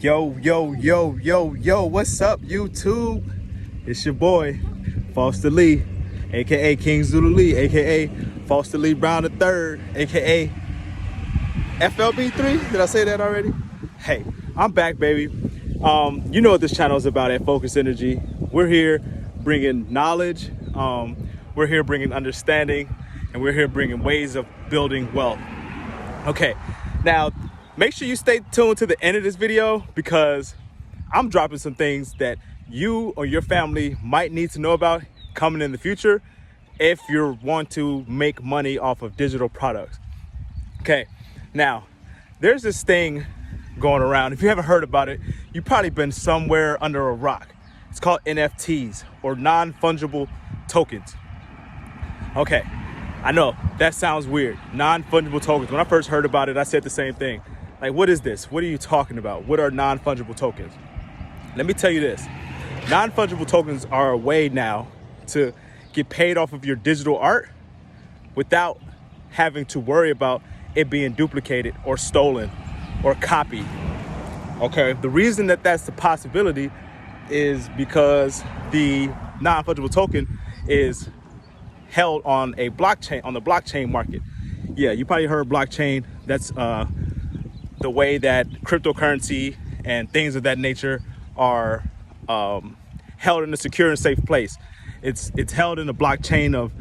Yo, yo, yo, yo, yo, what's up, YouTube? It's your boy, Foster Lee, A.K.A. King Zulu Lee, A.K.A. Foster Lee Brown III, A.K.A. FLB3. Did I say that already? Hey, I'm back, baby. You know what this channel is about at Focus Energy. We're here bringing knowledge, we're here bringing understanding, and we're here bringing ways of building wealth. Okay, now, make sure you stay tuned to the end of this video because I'm dropping some things that you or your family might need to know about coming in the future if you want to make money off of digital products. Okay, now there's this thing going around. If you haven't heard about it, you've probably been somewhere under a rock. It's called NFTs, or non-fungible tokens. Okay, I know that sounds weird. Non-fungible tokens. When I first heard about it, I said the same thing. Like, what is this? What are you talking about? What are non-fungible tokens? Let me tell you this. Non-fungible tokens are a way now to get paid off of your digital art without having to worry about it being duplicated or stolen or copied. Okay, the reason that that's the possibility is because the non-fungible token is held on a blockchain, on the blockchain market. Yeah, you probably heard blockchain. That's the way that cryptocurrency and things of that nature are held in a secure and safe place. It's held in a blockchain of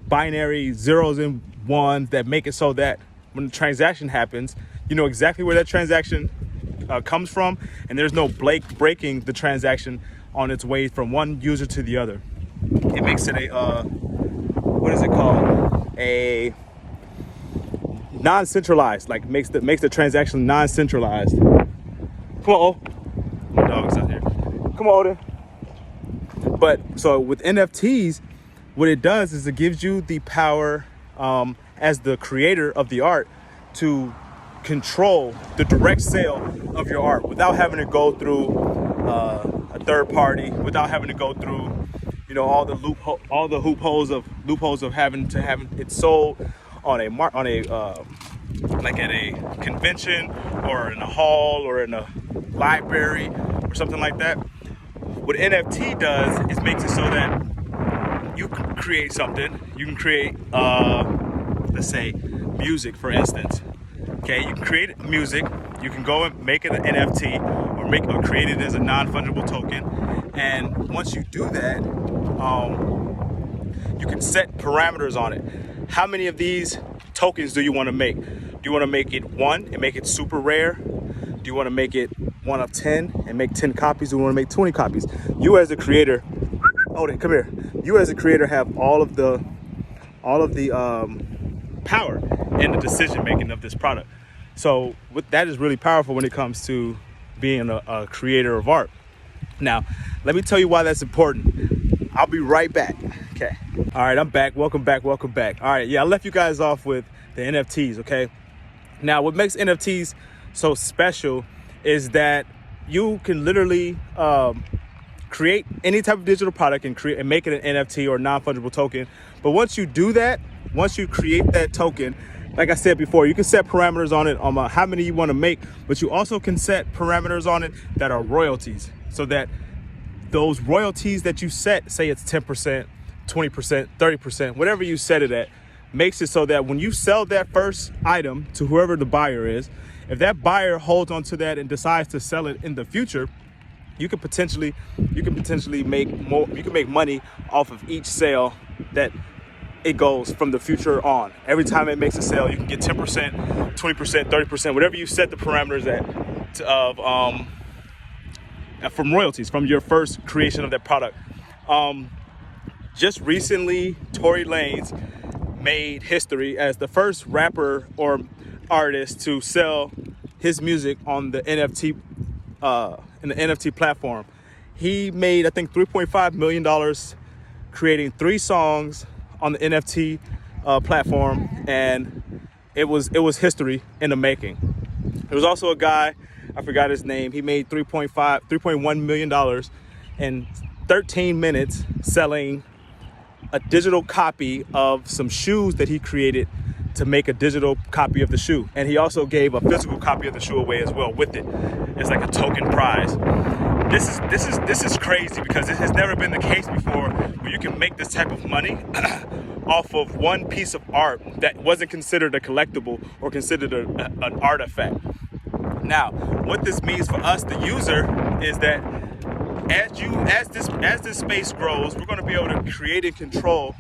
binary zeros and ones that make it so that when the transaction happens, you know exactly where that transaction comes from, and there's no breaking the transaction on its way from one user to the other. It makes it a what is it called? A non-centralized, like makes the transaction non-centralized. Come on, my dog's out here. Come on, Odin. But so with NFTs, what it does is it gives you the power as the creator of the art to control the direct sale of your art without having to go through a third party, without having to go through, you know, all the loopholes of having it sold on a like at a convention or in a hall or in a library or something like that. What NFT does is makes it so that you can create something. You can create, let's say, music, for instance. Okay, you can create music. You can go and make it an NFT or create it as a non-fungible token. And once you do that, you can set parameters on it. How many of these tokens do you want to make? Do you want to make it 1 and make it super rare? Do you want to make it 1 of 10 and make 10 copies? Do you want to make 20 copies? You as a creator, Odin, come here. You as a creator have all of the power in the decision making of this product. So that is really powerful when it comes to being a creator of art. Now, let me tell you why that's important. I'll be right back. Okay. All right, I'm back. Welcome back. Welcome back. All right. Yeah, I left you guys off with the NFTs. Okay. Now, what makes NFTs so special is that you can literally create any type of digital product and make it an NFT or non-fungible token. But once you do that, once you create that token, like I said before, you can set parameters on it on how many you want to make, but you also can set parameters on it that are royalties, so that those royalties that you set, say it's 10%, 20%, 30%, whatever you set it at, makes it so that when you sell that first item to whoever the buyer is, if that buyer holds on to that and decides to sell it in the future, you can potentially make more. You can make money off of each sale that it goes from the future on. Every time it makes a sale, you can get 10%, 20%, 30%, whatever you set the parameters from royalties from your first creation of that product. Just recently, Tory Lanez made history as the first rapper or artist to sell his music on the NFT in the NFT platform. He made, I think, $3.5 million creating 3 songs on the NFT platform, and it was history in the making. There was also a guy, I forgot his name. He made $3.1 million in 13 minutes selling a digital copy of some shoes that he created to make a digital copy of the shoe. And he also gave a physical copy of the shoe away as well with it. It's like a token prize. This is crazy because it has never been the case before where you can make this type of money off of one piece of art that wasn't considered a collectible or considered an artifact. Now, what this means for us, the user, is that as this space grows, we're going to be able to create and control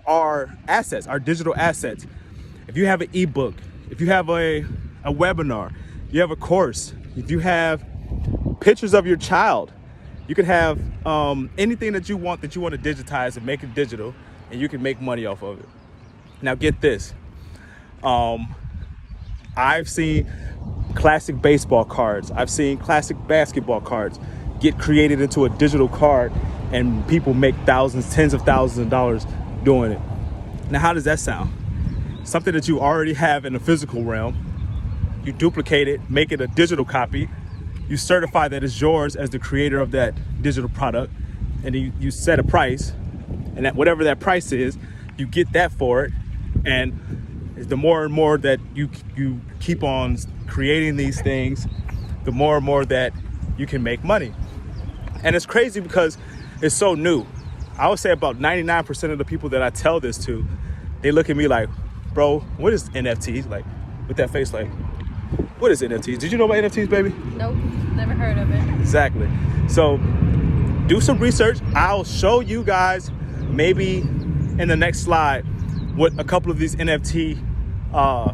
our assets, our digital assets. If you have an ebook, if you have a webinar, you have a course, if you have pictures of your child, you can have anything that you want to digitize and make it digital, and you can make money off of it. Now get this, I've seen classic baseball cards, I've seen classic basketball cards get created into a digital card, and people make thousands, tens of thousands of dollars doing it. Now, how does that sound? Something that you already have in the physical realm, you duplicate it, make it a digital copy, you certify that it's yours as the creator of that digital product, and then you set a price, and that whatever that price is, you get that for it. And the more and more that you keep on creating these things, the more and more that you can make money. And it's crazy because it's so new. I would say about 99% of the people that I tell this to, they look at me like, bro, what is NFTs? Like, with that face, like, what is NFTs? Did you know about NFTs, baby? Nope, never heard of it. Exactly. So do some research. I'll show you guys maybe in the next slide what a couple of these NFT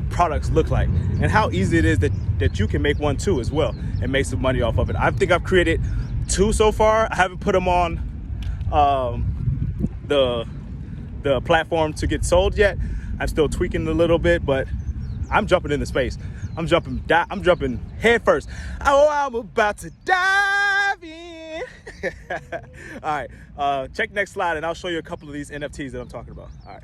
products look like, and how easy it is that you can make one too as well and make some money off of it. I think I've created 2 so far. I haven't put them on the platform to get sold yet. I'm still tweaking a little bit, but I'm jumping into space. I'm jumping head first. Oh, I'm about to dive in. All right, check next slide and I'll show you a couple of these NFTs that I'm talking about. All right.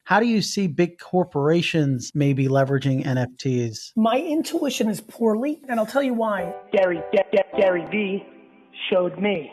How do you see big corporations maybe leveraging NFTs? My intuition is poorly, and I'll tell you why. Gary V showed me.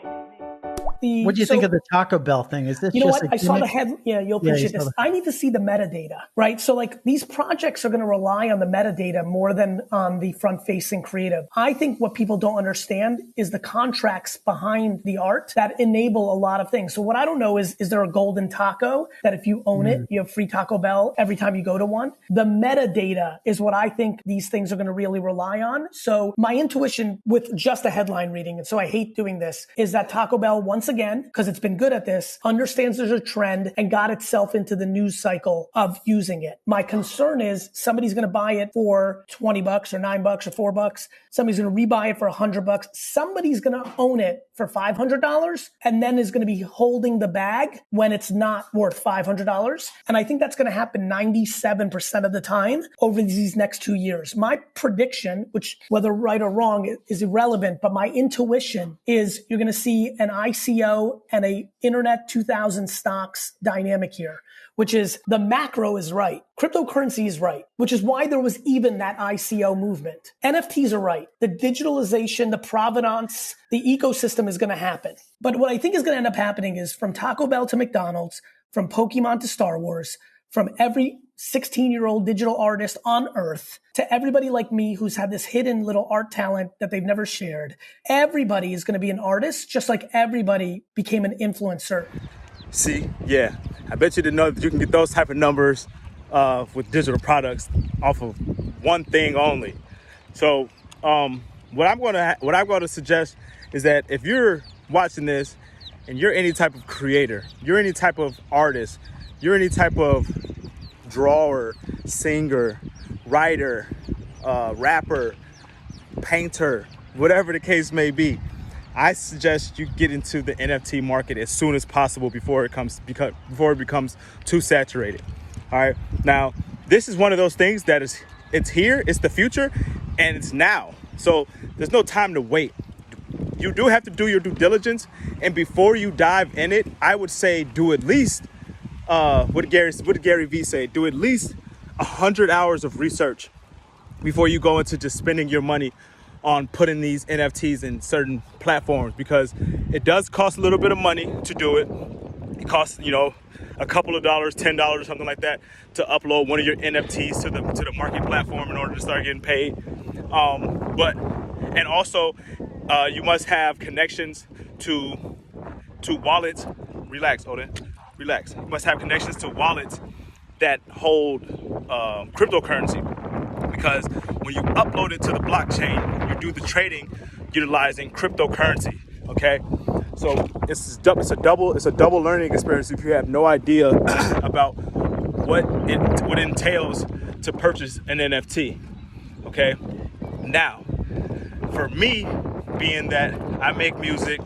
What do you think of the Taco Bell thing? Is this you know just what? I saw the head. Yeah, you'll appreciate this. I need to see the metadata, right? So like these projects are going to rely on the metadata more than on the front-facing creative. I think what people don't understand is the contracts behind the art that enable a lot of things. So what I don't know is there a golden taco that if you own it, you have free Taco Bell every time you go to one? The metadata is what I think these things are going to really rely on. So my intuition with just a headline reading, and so I hate doing this, is that Taco Bell, once again, because it's been good at this, understands there's a trend and got itself into the news cycle of using it. My concern is somebody's going to buy it for $20 or $9 or $4. Somebody's going to rebuy it for $100. Somebody's going to own it for $500 and then is going to be holding the bag when it's not worth $500. And I think that's going to happen 97% of the time over these next 2 years. My prediction, which whether right or wrong is irrelevant, but my intuition is you're going to see an ICO and a Internet 2000 stocks dynamic here, which is the macro is right. Cryptocurrency is right, which is why there was even that ICO movement. NFTs are right. The digitalization, the provenance, the ecosystem is going to happen. But what I think is going to end up happening is from Taco Bell to McDonald's, from Pokemon to Star Wars, from every 16-year-old digital artist on earth to everybody like me who's had this hidden little art talent that they've never shared. Everybody is going to be an artist, just like everybody became an influencer. See, yeah, I bet you didn't know that you can get those type of numbers with digital products off of one thing only. So what I'm going to suggest is that if you're watching this and you're any type of creator, you're any type of artist, you're any type of drawer, singer, writer, rapper, painter, whatever the case may be, I suggest you get into the NFT market as soon as possible before it becomes too saturated. All right. Now, this is one of those things that it's here, it's the future, and it's now. So there's no time to wait. You do have to do your due diligence, and before you dive in it, I would say do at least what did Gary V say? Do at least 100 hours of research before you go into just spending your money on putting these NFTs in certain platforms, because it does cost a little bit of money to do it. It It costs, you know, a couple of dollars, $10 or something like that, to upload one of your NFTs to the market platform in order to start getting paid. And also, you must have connections to wallets. Relax, Odin. Relax. You must have connections to wallets that hold cryptocurrency, because when you upload it to the blockchain, you do the trading utilizing cryptocurrency. Okay, so it's a double learning experience if you have no idea about what it entails to purchase an NFT. Okay, now for me, being that I make music,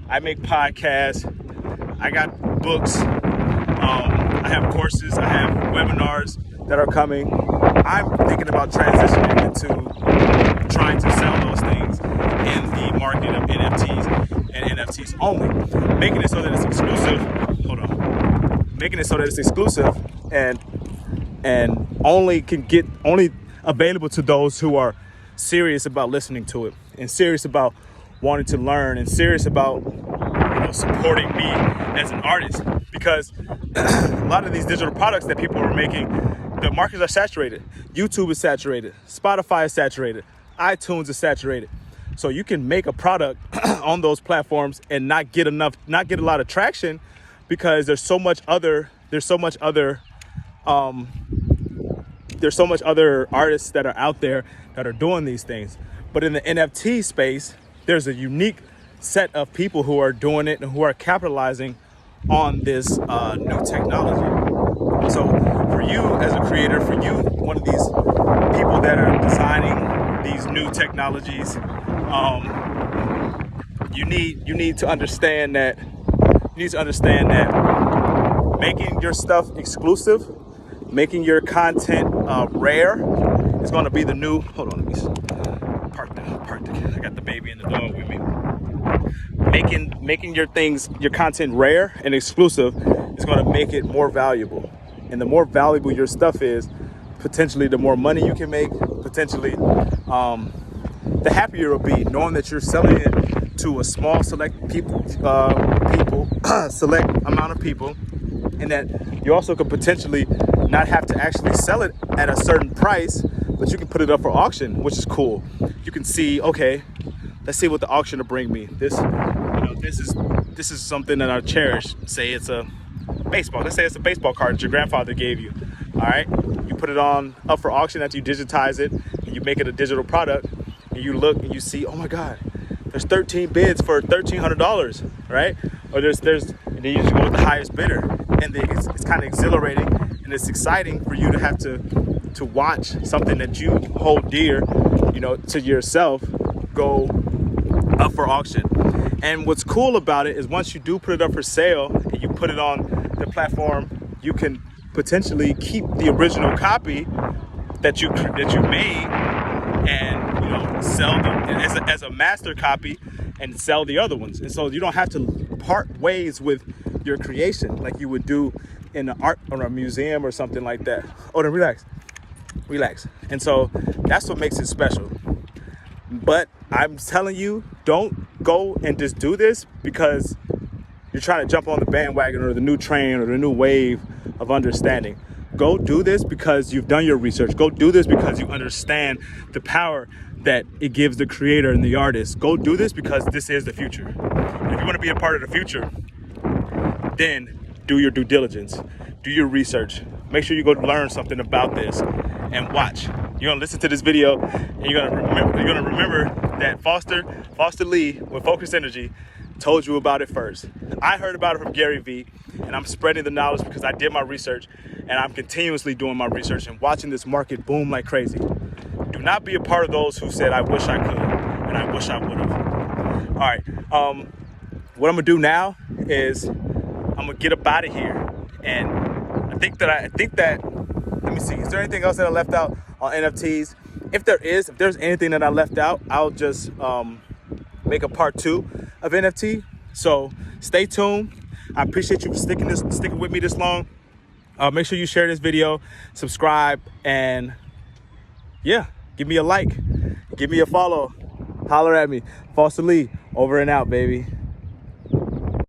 I make podcasts, I got books, I have courses, I have webinars that are coming. I'm thinking about transitioning into trying to sell those things in the market of NFTs and NFTs only, making it so that it's exclusive. Hold on, making it so that it's exclusive and only available to those who are serious about listening to it and serious about wanting to learn and serious about, you know, supporting me as an artist. Because a lot of these digital products that people are making, the markets are saturated. YouTube is saturated, Spotify is saturated, iTunes is saturated. So you can make a product on those platforms and not get a lot of traction, because there's so much other artists that are out there that are doing these things. But in the NFT space, there's a unique set of people who are doing it and who are capitalizing on this new technology. So for you as a creator, for you, one of these people that are designing these new technologies, you need to understand that making your stuff exclusive, making your content rare is going to be the new. Hold on, let me park the. I got the baby in the dog with me. Making your content rare and exclusive is going to make it more valuable. And the more valuable your stuff is, potentially the more money you can make. Potentially, the happier you'll be knowing that you're selling it to a small select select amount of people, and that you also could potentially not have to actually sell it at a certain price, but you can put it up for auction, which is cool. You can see, okay, let's see what the auction will bring me. This is something that I cherish. Say it's a baseball. Let's say it's a baseball card that your grandfather gave you. All right, you put it up for auction after you digitize it and you make it a digital product, and you look and you see, oh my God, there's 13 bids for $1,300, right? Or there's and then you just go with the highest bidder, and then it's kind of exhilarating and it's exciting for you to have to watch something that you hold dear, you know, to yourself go up for auction. And what's cool about it is once you do put it up for sale and you put it on the platform, you can potentially keep the original copy that you made and, you know, sell them as a master copy and sell the other ones. And so you don't have to part ways with your creation like you would do in an art or a museum or something like that. Oh, then relax. And so that's what makes it special. But I'm telling you, don't go and just do this because you're trying to jump on the bandwagon or the new train or the new wave of understanding. Go do this because you've done your research. Go do this because you understand the power that it gives the creator and the artist. Go do this because this is the future. And if you want to be a part of the future, then do your due diligence, do your research. Make sure you go learn something about this and watch. You're gonna listen to this video and you're gonna remember that Foster Lee with Focus Energy told you about it first. I heard about it from Gary Vee, and I'm spreading the knowledge because I did my research, and I'm continuously doing my research and watching this market boom like crazy. Do not be a part of those who said, I wish I could, and I wish I would have. All right, what I'm gonna do now is I'm gonna get up out of here, and I think that, let me see, is there anything else that I left out on NFTs? If there's anything that I left out, I'll just make a part 2 of NFT. So stay tuned. I appreciate you for sticking with me this long. Make sure you share this video, subscribe, and yeah, give me a like, give me a follow, holler at me. Foster Lee, over and out, baby.